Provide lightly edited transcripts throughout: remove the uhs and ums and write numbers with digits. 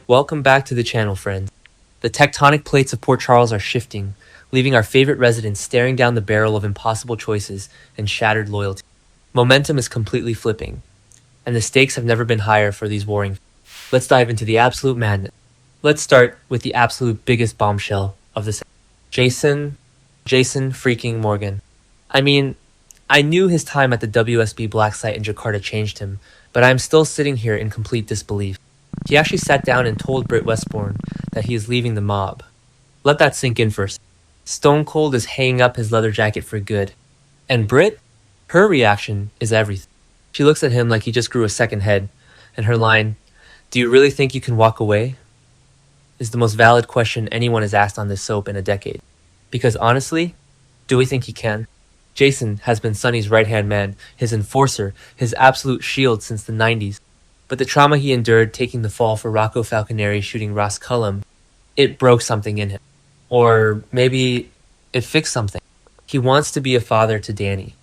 Welcome back to the channel, friends. The tectonic plates of Port Charles are shifting, leaving our favorite residents staring down the barrel of impossible choices and shattered loyalty. Momentum is completely flipping, and the stakes have never been higher for these warring. Let's dive into the absolute madness. Let's start with the absolute biggest bombshell of this. Jason freaking Morgan. I mean, I knew his time at the WSB Black site in Jakarta changed him, but I am still sitting here in complete disbelief. He actually sat down and told Britt Westbourne that he is leaving the mob. Let that sink in first. Stone Cold is hanging up his leather jacket for good. And Britt? Her reaction is everything. She looks at him like he just grew a second head, and her line, "Do you really think you can walk away?" is the most valid question anyone has asked on this soap in a decade. Because honestly, do we think he can? Jason has been Sonny's right-hand man, his enforcer, his absolute shield since the 90s. But the trauma he endured taking the fall for Rocco Falconeri shooting Ross Cullum, it broke something in him. Or maybe it fixed something. He wants to be a father to Danny.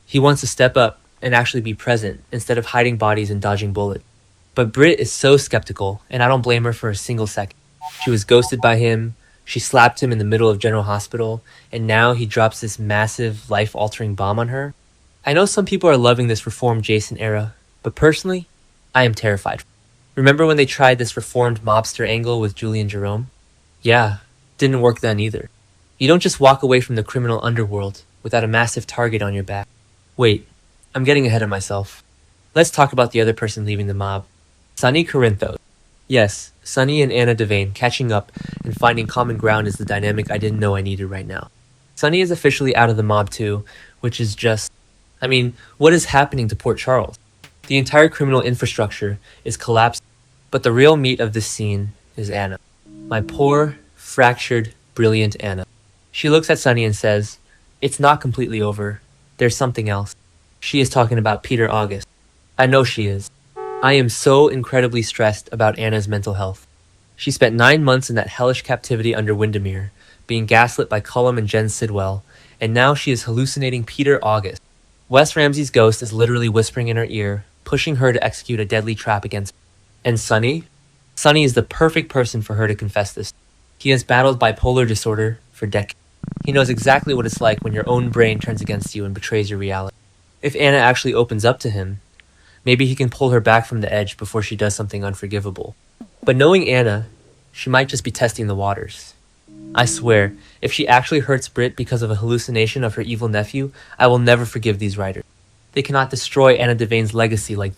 He wants to step up and actually be present instead of hiding bodies and dodging bullets. But Britt is so skeptical, and I don't blame her for a single second. She was ghosted by him, she slapped him in the middle of General Hospital, and now he drops this massive, life-altering bomb on her. I know some people are loving this reformed Jason era, but personally, I am terrified. Remember when they tried this reformed mobster angle with Julian Jerome? Yeah, didn't work then either. You don't just walk away from the criminal underworld without a massive target on your back. Wait, I'm getting ahead of myself. Let's talk about the other person leaving the mob. Sonny Corinthos. Yes, Sonny and Anna Devane catching up and finding common ground is the dynamic I didn't know I needed right now. Sonny is officially out of the mob too, which is just... what is happening to Port Charles? The entire criminal infrastructure is collapsing, but the real meat of this scene is Anna. My poor, fractured, brilliant Anna. She looks at Sonny and says, "It's not completely over. There's something else." She is talking about Peter August. I know she is. I am so incredibly stressed about Anna's mental health. She spent 9 months in that hellish captivity under Windermere, being gaslit by Cullum and Jen Sidwell, and now she is hallucinating Peter August. Wes Ramsey's ghost is literally whispering in her ear, pushing her to execute a deadly trap against her. And Sonny? Sonny is the perfect person for her to confess this. He has battled bipolar disorder for decades. He knows exactly what it's like when your own brain turns against you and betrays your reality. If Anna actually opens up to him, maybe he can pull her back from the edge before she does something unforgivable. But knowing Anna, she might just be testing the waters. I swear, if she actually hurts Britt because of a hallucination of her evil nephew, I will never forgive these writers. They cannot destroy Anna Devane's legacy like...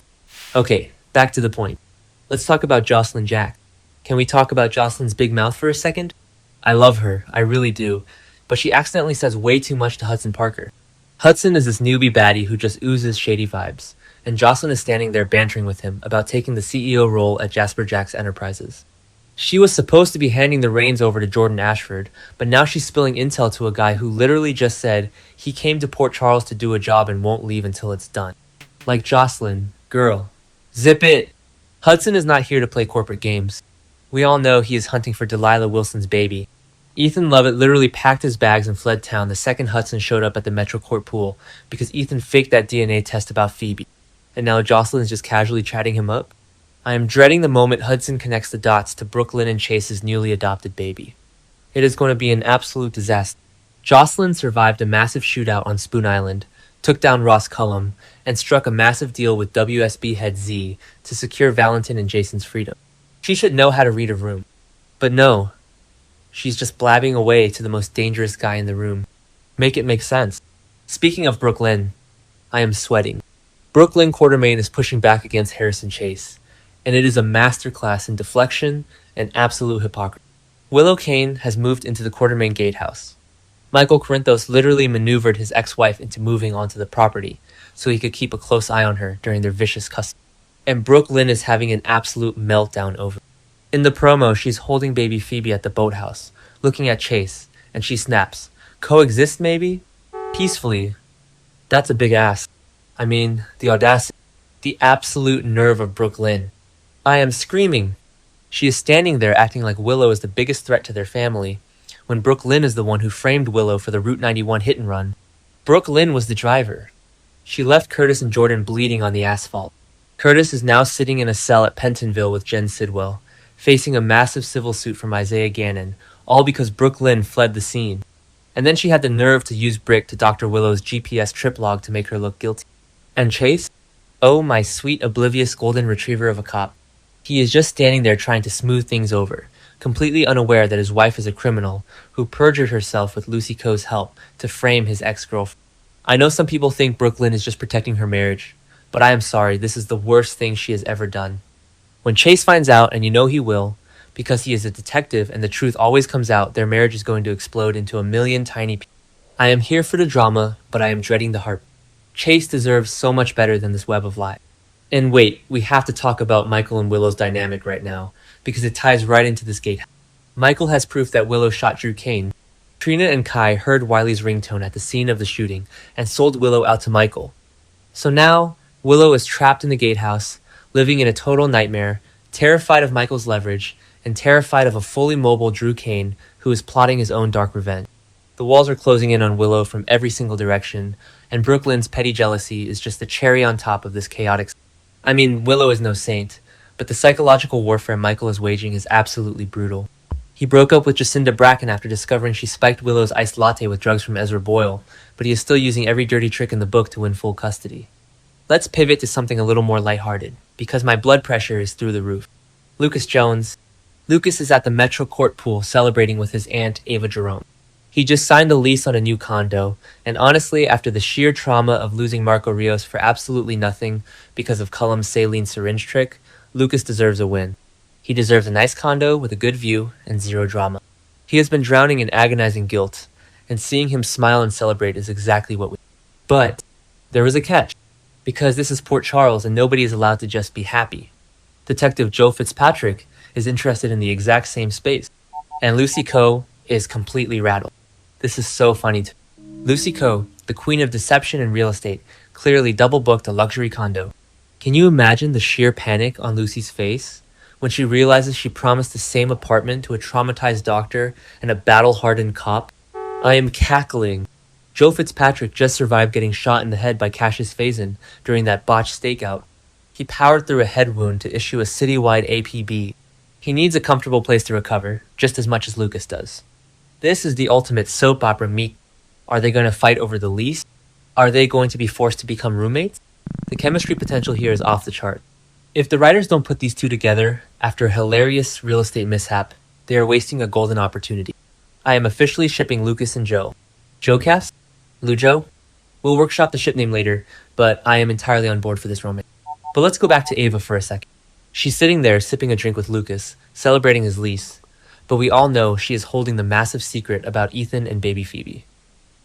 Okay, back to the point. Let's talk about Josslyn Jack. Can we talk about Josslyn's big mouth for a second? I love her, I really do, but she accidentally says way too much to Hudson Parker. Hudson is this newbie baddie who just oozes shady vibes, and Josslyn is standing there bantering with him about taking the CEO role at Jasper Jacks Enterprises. She was supposed to be handing the reins over to Jordan Ashford, but now she's spilling intel to a guy who literally just said he came to Port Charles to do a job and won't leave until it's done. Like Josslyn, girl, zip it! Hudson is not here to play corporate games. We all know he is hunting for Delilah Wilson's baby. Ethan Lovett literally packed his bags and fled town the second Hudson showed up at the Metro Court pool because Ethan faked that DNA test about Phoebe. And now Josslyn is just casually chatting him up? I am dreading the moment Hudson connects the dots to Brooklyn and Chase's newly adopted baby. It is going to be an absolute disaster. Josslyn survived a massive shootout on Spoon Island, took down Ross Cullum, and struck a massive deal with WSB head Z to secure Valentin and Jason's freedom. She should know how to read a room. But no, she's just blabbing away to the most dangerous guy in the room. Make it make sense. Speaking of Brooklyn, I am sweating. Brooklyn Quartermaine is pushing back against Harrison Chase, and it is a masterclass in deflection and absolute hypocrisy. Willow Kane has moved into the Quartermaine gatehouse. Michael Corinthos literally maneuvered his ex-wife into moving onto the property so he could keep a close eye on her during their vicious custody. And Brooklyn is having an absolute meltdown over it. In the promo, she's holding baby Phoebe at the boathouse, looking at Chase, and she snaps, "Coexist maybe? Peacefully." That's a big ask. The audacity. The absolute nerve of Brooklyn. I am screaming. She is standing there acting like Willow is the biggest threat to their family, when Brooklyn is the one who framed Willow for the Route 91 hit and run. Brooklyn was the driver. She left Curtis and Jordan bleeding on the asphalt. Curtis is now sitting in a cell at Pentonville with Jen Sidwell, facing a massive civil suit from Isaiah Gannon, all because Brooke Lynn fled the scene. And then she had the nerve to use Brick to Dr. Willow's GPS trip log to make her look guilty. And Chase? Oh, my sweet, oblivious golden retriever of a cop. He is just standing there trying to smooth things over, completely unaware that his wife is a criminal who perjured herself with Lucy Coe's help to frame his ex-girlfriend. I know some people think Brooke Lynn is just protecting her marriage, but I am sorry, this is the worst thing she has ever done. When Chase finds out, and you know he will, because he is a detective and the truth always comes out, their marriage is going to explode into a million tiny pieces. I am here for the drama, but I am dreading the heart. Chase deserves so much better than this web of lies. And wait, we have to talk about Michael and Willow's dynamic right now, because it ties right into this gatehouse. Michael has proof that Willow shot Drew Kane. Trina and Kai heard Wiley's ringtone at the scene of the shooting and sold Willow out to Michael. So now, Willow is trapped in the gatehouse, living in a total nightmare, terrified of Michael's leverage, and terrified of a fully mobile Drew Kane who is plotting his own dark revenge. The walls are closing in on Willow from every single direction, and Brooke Lynn's petty jealousy is just the cherry on top of this chaotic. I mean, Willow is no saint, but the psychological warfare Michael is waging is absolutely brutal. He broke up with Jacinda Bracken after discovering she spiked Willow's iced latte with drugs from Ezra Boyle, but he is still using every dirty trick in the book to win full custody. Let's pivot to something a little more lighthearted, because my blood pressure is through the roof. Lucas Jones. Lucas is at the Metro Court pool celebrating with his aunt, Ava Jerome. He just signed a lease on a new condo, and honestly, after the sheer trauma of losing Marco Rios for absolutely nothing because of Cullum's saline syringe trick, Lucas deserves a win. He deserves a nice condo with a good view and zero drama. He has been drowning in agonizing guilt, and seeing him smile and celebrate is exactly what we need. But there is a catch, because this is Port Charles and nobody is allowed to just be happy. Detective Joe Fitzpatrick is interested in the exact same space, and Lucy Coe is completely rattled. This is so funny to me. Lucy Coe, the queen of deception and real estate, clearly double-booked a luxury condo. Can you imagine the sheer panic on Lucy's face when she realizes she promised the same apartment to a traumatized doctor and a battle-hardened cop? I am cackling. Joe Fitzpatrick just survived getting shot in the head by Cassius Faison during that botched stakeout. He powered through a head wound to issue a citywide APB. He needs a comfortable place to recover, just as much as Lucas does. This is the ultimate soap opera meet. Are they going to fight over the lease? Are they going to be forced to become roommates? The chemistry potential here is off the chart. If the writers don't put these two together after a hilarious real estate mishap, they are wasting a golden opportunity. I am officially shipping Lucas and Joe. JoeCast? Lujo? We'll workshop the ship name later, but I am entirely on board for this romance. But let's go back to Ava for a second. She's sitting there sipping a drink with Lucas, celebrating his lease, but we all know she is holding the massive secret about Ethan and baby Phoebe.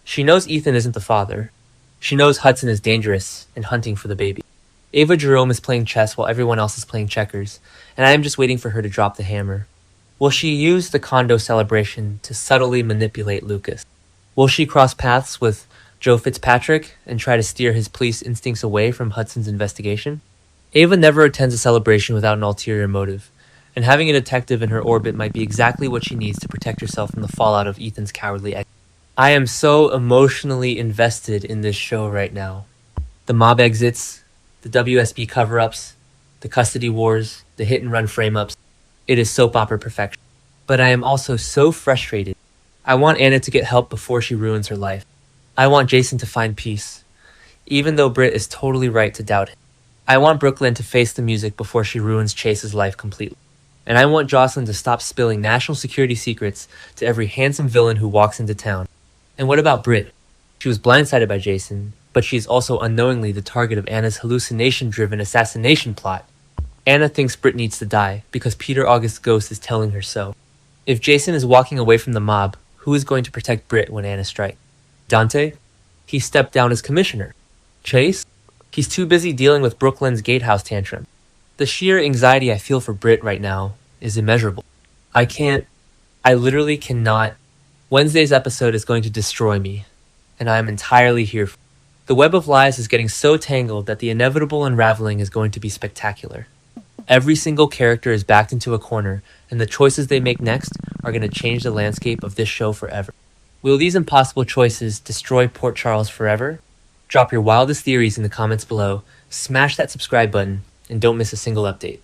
She knows Ethan isn't the father. She knows Hudson is dangerous and hunting for the baby. Ava Jerome is playing chess while everyone else is playing checkers, and I am just waiting for her to drop the hammer. Will she use the condo celebration to subtly manipulate Lucas? Will she cross paths with Joe Fitzpatrick and try to steer his police instincts away from Hudson's investigation? Ava never attends a celebration without an ulterior motive, and having a detective in her orbit might be exactly what she needs to protect herself from the fallout of Ethan's cowardly exit. I am so emotionally invested in this show right now. The mob exits, the WSB cover-ups, the custody wars, the hit-and-run frame-ups. It is soap opera perfection. But I am also so frustrated. I want Anna to get help before she ruins her life. I want Jason to find peace, even though Britt is totally right to doubt him. I want Brooke Lynn to face the music before she ruins Chase's life completely. And I want Josslyn to stop spilling national security secrets to every handsome villain who walks into town. And what about Britt? She was blindsided by Jason, but she is also unknowingly the target of Anna's hallucination-driven assassination plot. Anna thinks Britt needs to die because Peter August's ghost is telling her so. If Jason is walking away from the mob, who is going to protect Britt when Anna strikes? Dante? He stepped down as commissioner. Chase? He's too busy dealing with Brooke Lynn's gatehouse tantrum. The sheer anxiety I feel for Britt right now is immeasurable. I literally cannot. Wednesday's episode is going to destroy me, and I am entirely here for it. The web of lies is getting so tangled that the inevitable unraveling is going to be spectacular. Every single character is backed into a corner, and the choices they make next are going to change the landscape of this show forever. Will these impossible choices destroy Port Charles forever? Drop your wildest theories in the comments below, smash that subscribe button, and don't miss a single update.